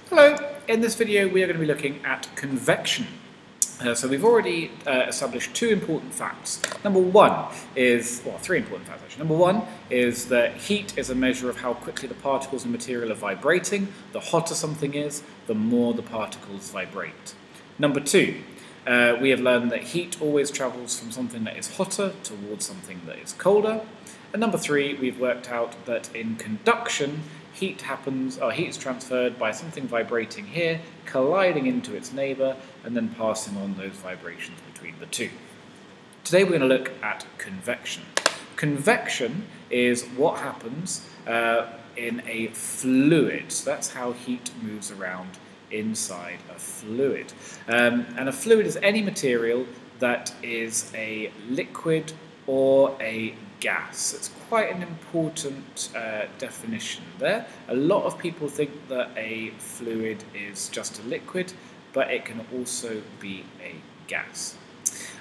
Hello, in this video we are going to be looking at convection. So we've already established two important facts. Number one is, well, three important facts actually. Number one is that heat is a measure of how quickly the particles in material are vibrating. The hotter something is, the more the particles vibrate. Number two, we have learned that heat always travels from something that is hotter towards something that is colder. And number three, we've worked out that in conduction, heat is transferred by something vibrating here, colliding into its neighbour, and then passing on those vibrations between the two. Today we're going to look at convection. Convection is what happens in a fluid. So that's how heat moves around inside a fluid. And a fluid is any material that is a liquid or a gas. It's quite an important definition there. A lot of people think that a fluid is just a liquid, but it can also be a gas.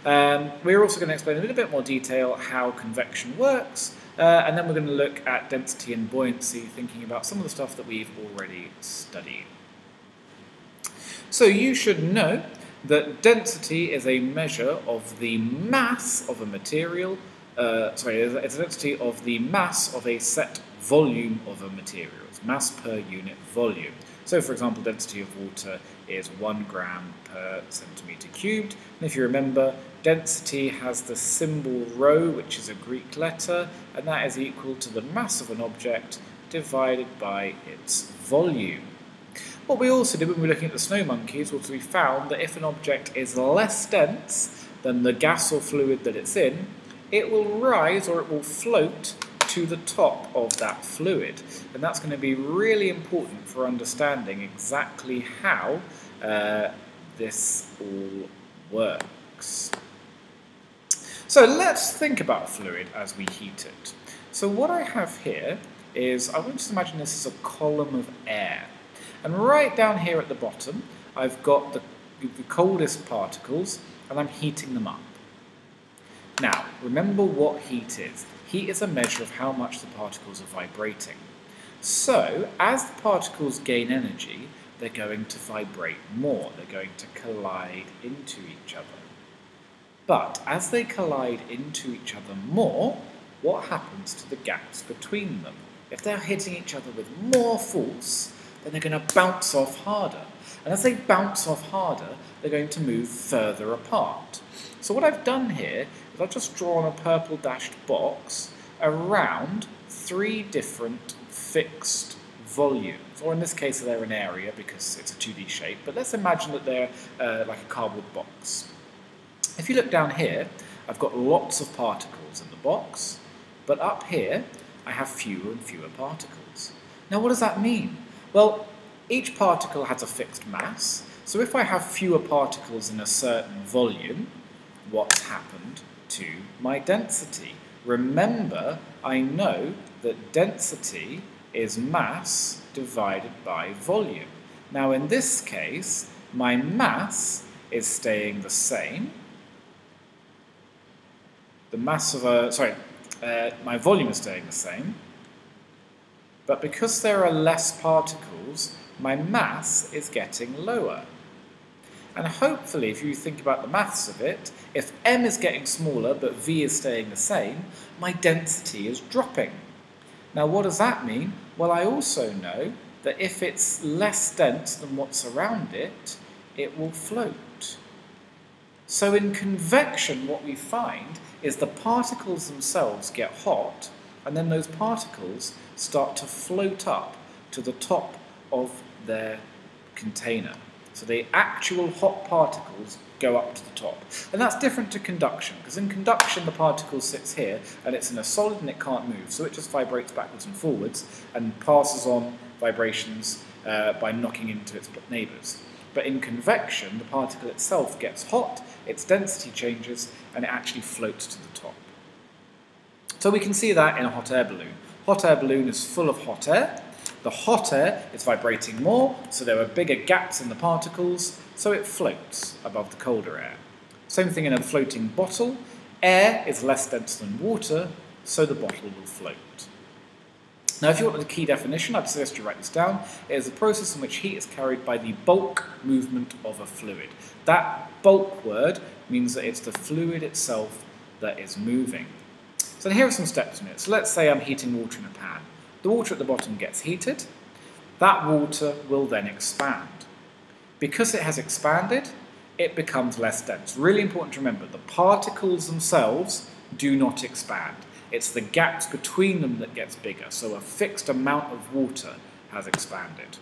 We're also going to explain in a little bit more detail how convection works, and then we're going to look at density and buoyancy, thinking about some of the stuff that we've already studied. So you should know that density is a measure of the mass of a material. It's a density of the mass of a set volume of a material. It's mass per unit volume. So, for example, density of water is 1 gram per centimetre cubed. And if you remember, density has the symbol ρ, which is a Greek letter, and that is equal to the mass of an object divided by its volume. What we also did when we were looking at the snow monkeys was we found that if an object is less dense than the gas or fluid that it's in, it will rise or it will float to the top of that fluid. And that's going to be really important for understanding exactly how this all works. So let's think about a fluid as we heat it. So what I have here is, I want you to imagine this as a column of air. And right down here at the bottom, I've got the coldest particles, and I'm heating them up. Now, remember what heat is. Heat is a measure of how much the particles are vibrating. So, as the particles gain energy, they're going to vibrate more. They're going to collide into each other. But as they collide into each other more, what happens to the gaps between them? If they're hitting each other with more force, then they're going to bounce off harder. And as they bounce off harder, they're going to move further apart. So what I've done here is I've just drawn a purple dashed box around 3 different fixed volumes, or in this case they're an area because it's a 2D shape, but let's imagine that they're like a cardboard box. If you look down here, I've got lots of particles in the box, but up here I have fewer and fewer particles. Now what does that mean? Well, each particle has a fixed mass, so if I have fewer particles in a certain volume, what's happened to my density? Remember, I know that density is mass divided by volume. Now in this case, my mass is staying the same. My volume is staying the same. But because there are less particles, my mass is getting lower. And hopefully, if you think about the maths of it, if m is getting smaller but v is staying the same, my density is dropping. Now what does that mean? Well, I also know that if it's less dense than what's around it, it will float. So in convection, what we find is the particles themselves get hot, and then those particles start to float up to the top of their container. So the actual hot particles go up to the top. And that's different to conduction, because in conduction the particle sits here and it's in a solid and it can't move, so it just vibrates backwards and forwards and passes on vibrations by knocking into its neighbours. But in convection, the particle itself gets hot, its density changes, and it actually floats to the top. So we can see that in a hot air balloon. Hot air balloon is full of hot air. The hot air is vibrating more, so there are bigger gaps in the particles, so it floats above the colder air. Same thing in a floating bottle. Air is less dense than water, so the bottle will float. Now, if you want the key definition, I'd suggest you write this down. It is a process in which heat is carried by the bulk movement of a fluid. That bulk word means that it's the fluid itself that is moving. So here are some steps in it. So let's say I'm heating water in a pan. The water at the bottom gets heated. That water will then expand. Because it has expanded, it becomes less dense. Really important to remember, the particles themselves do not expand. It's the gaps between them that gets bigger, so a fixed amount of water has expanded.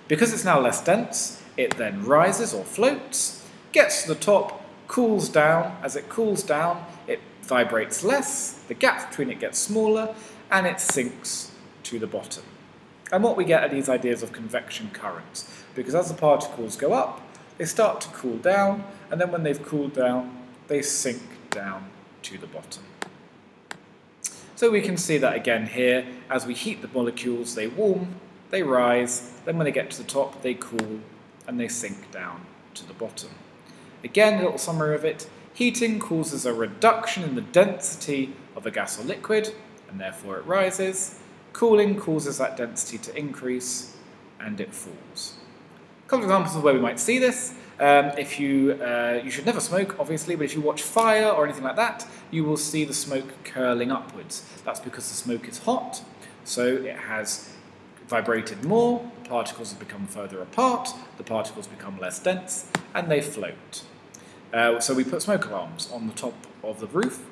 Because it's now less dense, it then rises or floats, gets to the top, cools down. As it cools down, it vibrates less, the gap between it gets smaller, and it sinks to the bottom. And what we get are these ideas of convection currents, because as the particles go up, they start to cool down, and then when they've cooled down, they sink down to the bottom. So we can see that again here, as we heat the molecules, they warm, they rise, then when they get to the top, they cool, and they sink down to the bottom. Again, a little summary of it. Heating causes a reduction in the density of a gas or liquid, and therefore it rises. Cooling causes that density to increase, and it falls. A couple of examples of where we might see this. You should never smoke, obviously, but if you watch fire or anything like that, you will see the smoke curling upwards. That's because the smoke is hot, so it has vibrated more, the particles have become further apart, the particles become less dense, and they float. So we put smoke alarms on the top of the roof.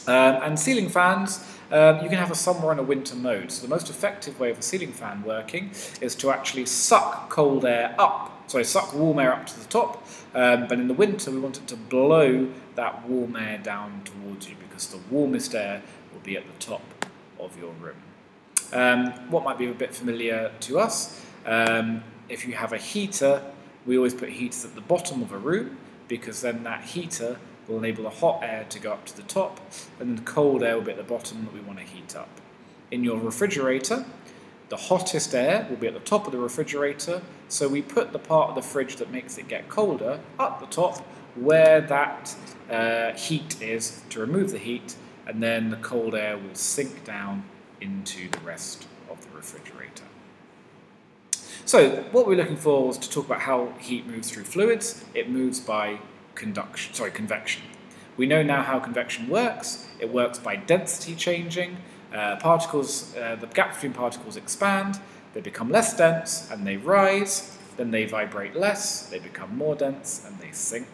And ceiling fans, you can have a summer and a winter mode. So the most effective way of a ceiling fan working is to actually suck warm air up to the top, but in the winter we want it to blow that warm air down towards you, because the warmest air will be at the top of your room. What might be a bit familiar to us, if you have a heater, we always put heaters at the bottom of a room, because then that heater will enable the hot air to go up to the top, and then the cold air will be at the bottom that we want to heat up. In your refrigerator, the hottest air will be at the top of the refrigerator, so we put the part of the fridge that makes it get colder up the top where that heat is to remove the heat, and then the cold air will sink down into the rest of the refrigerator. So what we're looking for was to talk about how heat moves through fluids. It moves by convection. We know now how convection works. It works by density changing. The gap between particles expand, they become less dense, and they rise. Then they vibrate less, they become more dense, and they sink.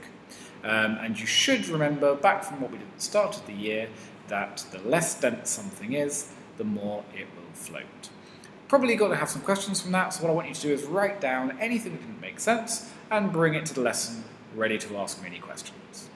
And you should remember, back from what we did at the start of the year, that the less dense something is, the more it will float. Probably got to have some questions from that, so what I want you to do is write down anything that didn't make sense and bring it to the lesson ready to ask me any questions.